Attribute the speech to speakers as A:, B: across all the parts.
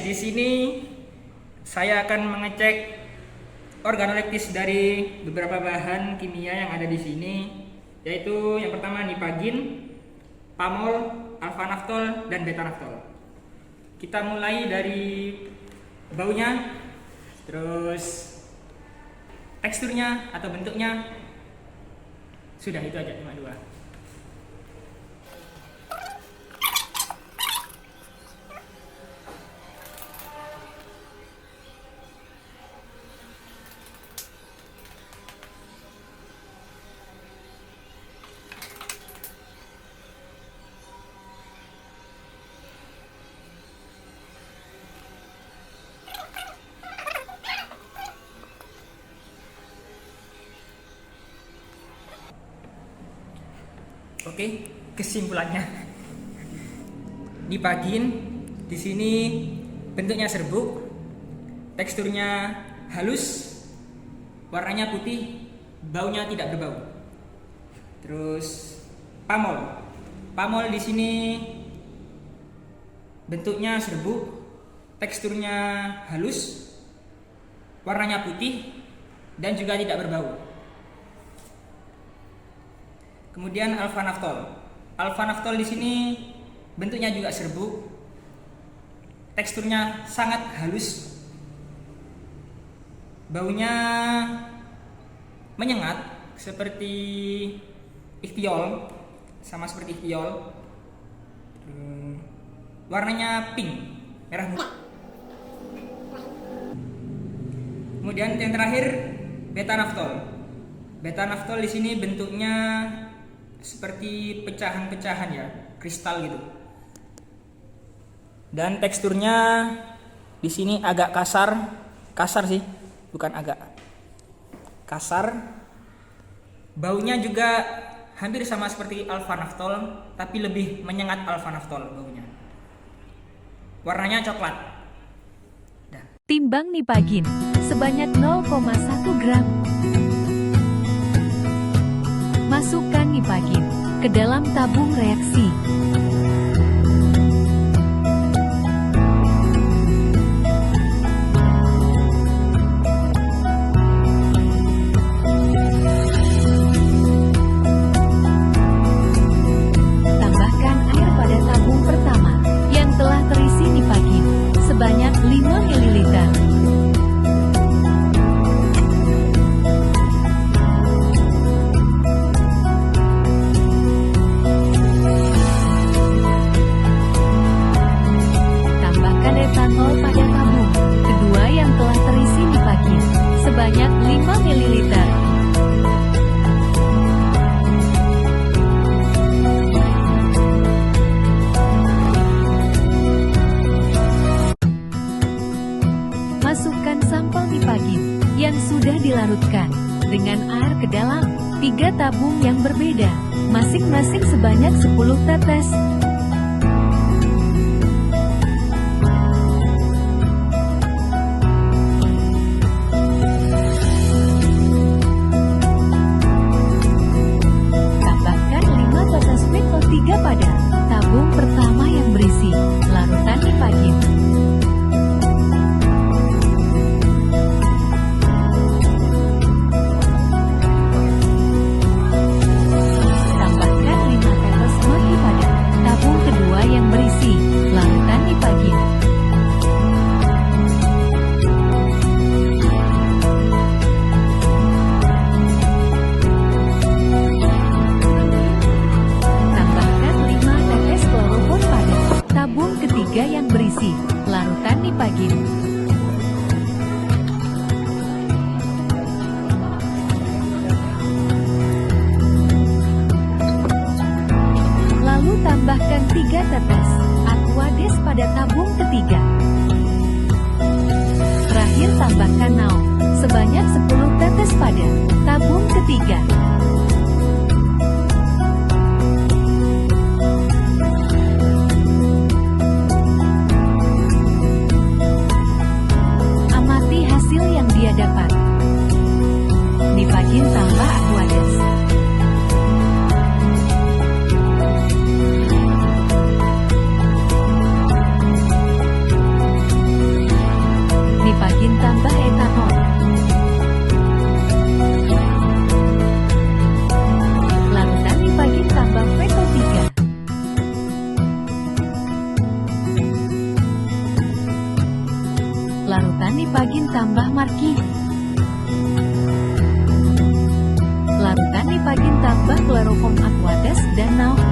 A: di sini saya akan mengecek organoleptis dari beberapa bahan kimia yang ada di sini, yaitu yang pertama nipagin, pamol, alfa-naftol, dan beta-naftol. Kita mulai dari baunya, terus teksturnya atau bentuknya. Sudah, itu aja, cuma dua. Oke, kesimpulannya, nipagin di sini bentuknya serbuk, teksturnya halus, warnanya putih, baunya tidak berbau. Terus pamol di sini bentuknya serbuk, teksturnya halus, warnanya putih, dan juga tidak berbau. Kemudian alfa-naftol di sini bentuknya juga serbuk, teksturnya sangat halus, baunya menyengat seperti ikhtiol, sama seperti ikhtiol. Warnanya pink, merah muda. Kemudian yang terakhir beta-naftol di sini bentuknya seperti pecahan-pecahan ya, kristal gitu. Dan teksturnya di sini agak kasar sih, bukan agak kasar. Baunya juga hampir sama seperti alfa-naftol, tapi lebih menyengat alfa-naftol baunya. Warnanya coklat.
B: Timbang nipagin sebanyak 0,1 gram. Masukkan nipagin ke dalam tabung reaksi. Tambahkan air pada tabung pertama yang telah terisi nipagin sebanyak 5 ml. Sebanyak 5 ml. Masukkan sampel nipagin yang sudah dilarutkan dengan air ke dalam 3 tabung yang berbeda, masing-masing sebanyak 10 tetes. Pada tabung pertama yang berisi larutan nipagin. Tambahkan 5 tetes maki pada tabung kedua yang berisi larutan nipagin. Tabung ketiga yang berisi larutan nipagin. Lalu tambahkan 3 tetes aquades pada tabung ketiga. Terakhir tambahkan naon sebanyak 10 tetes pada tabung ketiga. Dia dapat nipagin tambah aquades. tambah marki. Larutan Nipagin tambah kloroform aqueous dan NaOH.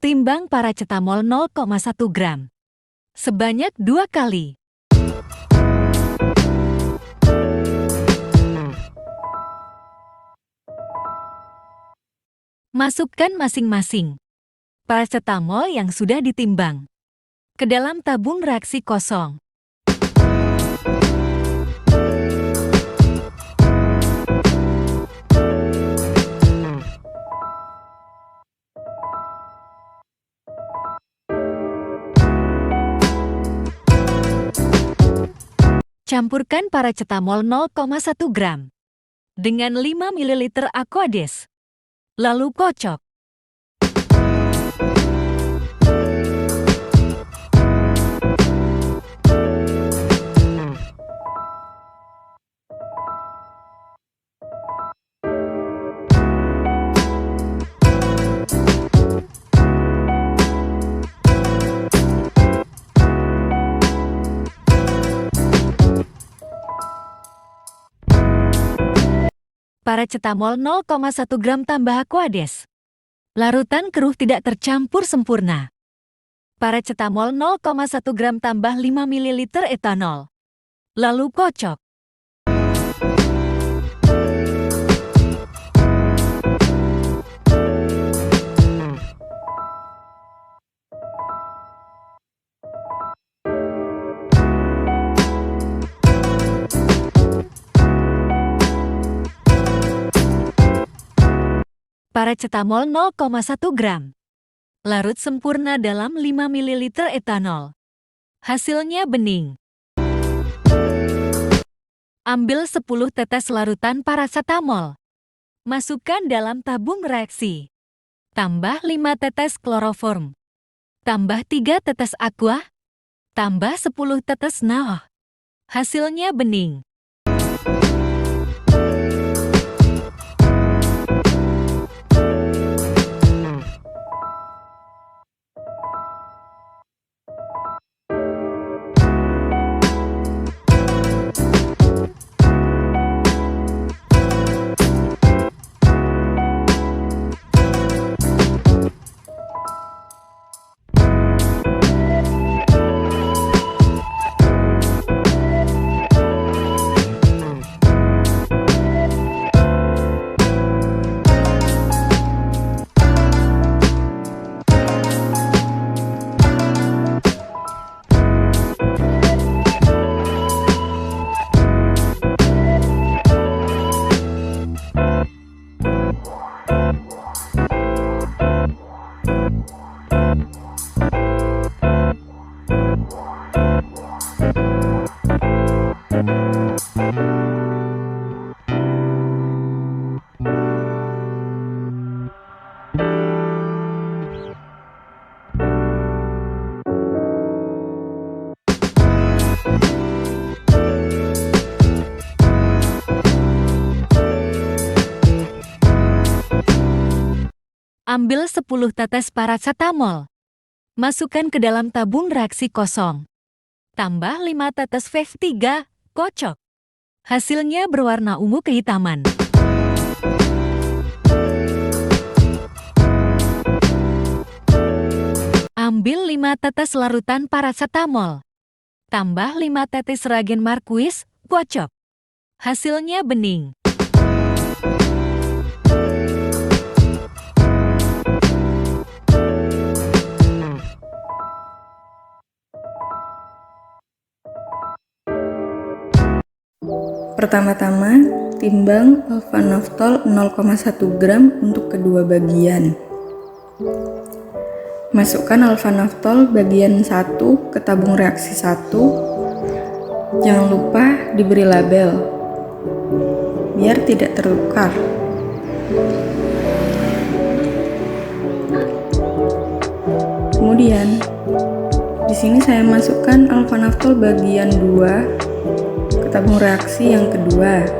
B: Timbang paracetamol 0,1 gram. Sebanyak 2 kali. Masukkan masing-masing paracetamol yang sudah ditimbang ke dalam tabung reaksi kosong. Campurkan paracetamol 0,1 gram dengan 5 ml aqueous. Lalu kocok. Paracetamol 0,1 gram tambah aqueous. Larutan keruh tidak tercampur sempurna. Paracetamol 0,1 gram tambah 5 ml etanol. Lalu kocok. Paracetamol 0,1 gram. Larut sempurna dalam 5 ml etanol. Hasilnya bening. Ambil 10 tetes larutan paracetamol. Masukkan dalam tabung reaksi. Tambah 5 tetes kloroform. Tambah 3 tetes aqua. Tambah 10 tetes NaOH. Hasilnya bening. Ambil 10 tetes paracetamol. Masukkan ke dalam tabung reaksi kosong. Tambah 5 tetes VEV3, kocok. Hasilnya berwarna ungu kehitaman. Ambil 5 tetes larutan paracetamol. Tambah 5 tetes reagen marquis, kocok. Hasilnya bening.
C: Pertama-tama, timbang alfa naftol 0,1 gram untuk kedua bagian. Masukkan alfa naftol bagian 1 ke tabung reaksi 1. Jangan lupa diberi label biar tidak tertukar. Kemudian di sini saya masukkan alfa naftol bagian 2 ke tabung reaksi yang kedua.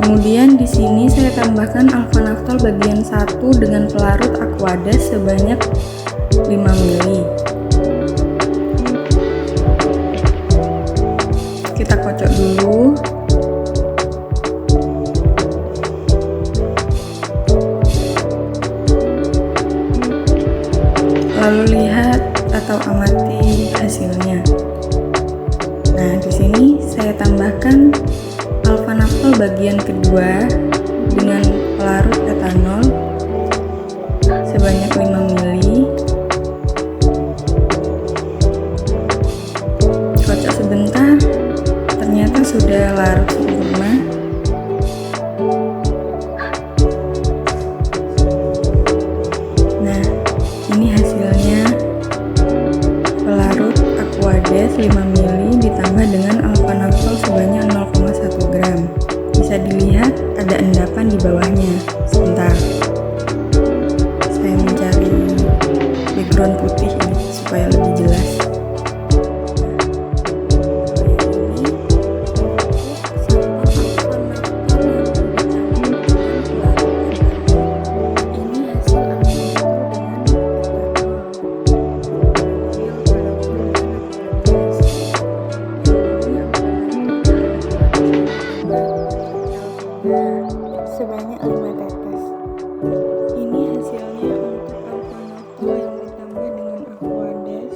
C: Kemudian di sini saya tambahkan alfa naftol bagian 1 dengan pelarut Aquades sebanyak 5 ml. Kita kocok dulu. Lalu lihat atau amati hasilnya. Nah, di sini saya tambahkan alfa naftol bagian kedua dengan pelarut etanol sebanyak 5 ml. Kocok sebentar, ternyata sudah larut sempurna. Nah, ini hasilnya pelarut Aquades 5 ml ditambah dengan alfa naftol sebanyak 0,1 gram. Bisa dilihat ada endapan di bawahnya. Sebentar, saya mencari background putih ini supaya lebih jelas. Sebanyak 5 tetes. Ini hasilnya untuk alfa naftol yang ditambah dengan Aquades,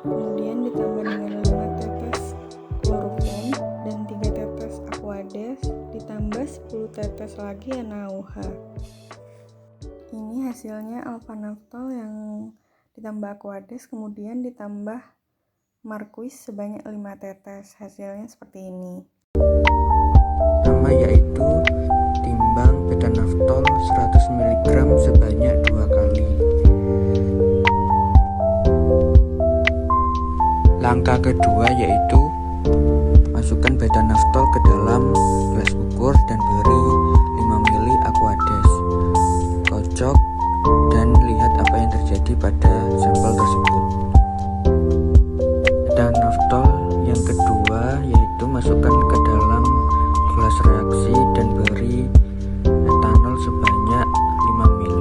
C: kemudian ditambah dengan 5 tetes kloroform dan 3 tetes Aquades, ditambah 10 tetes lagi NaOH. Ini hasilnya alfa naftol yang ditambah Aquades, kemudian ditambah Marquis sebanyak 5 tetes. Hasilnya seperti ini.
D: Nama yaitu timbang beta-naftol 100 mg sebanyak 2 kali. Langkah kedua yaitu masukkan beta-naftol ke dalam gelas ukur dan beri 5 ml Aquades. Kocok dan lihat apa yang terjadi pada sampel tersebut. Beta-naftol yang kedua yaitu masukkan ke dalam gelas reaksi dan beri etanol sebanyak 5 ml.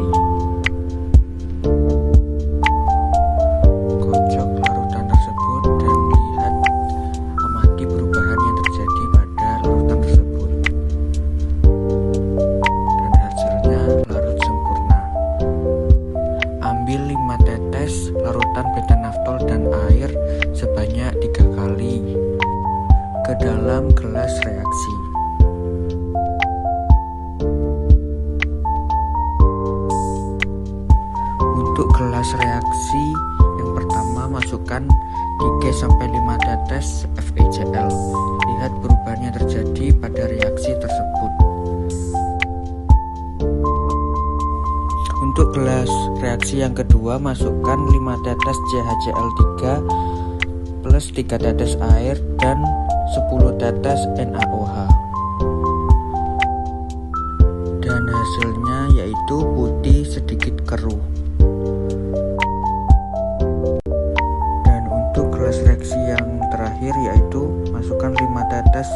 D: Kocok larutan tersebut dan lihat amati perubahan yang terjadi pada larutan tersebut. Dan hasilnya larut sempurna. Ambil 5 tetes larutan beta-naftol dan air sebanyak 3 kali ke dalam gelas reaksi. Untuk gelas reaksi yang pertama masukkan 3-5 tetes FeCl. Lihat perubahan yang terjadi pada reaksi tersebut. Untuk gelas reaksi yang kedua masukkan 5 tetes CaCl3 plus 3 tetes air dan 10 tetes NaOH. Dan hasilnya yaitu putih sedikit keruh. Dan untuk gelas reaksi yang terakhir yaitu masukkan 5 tetes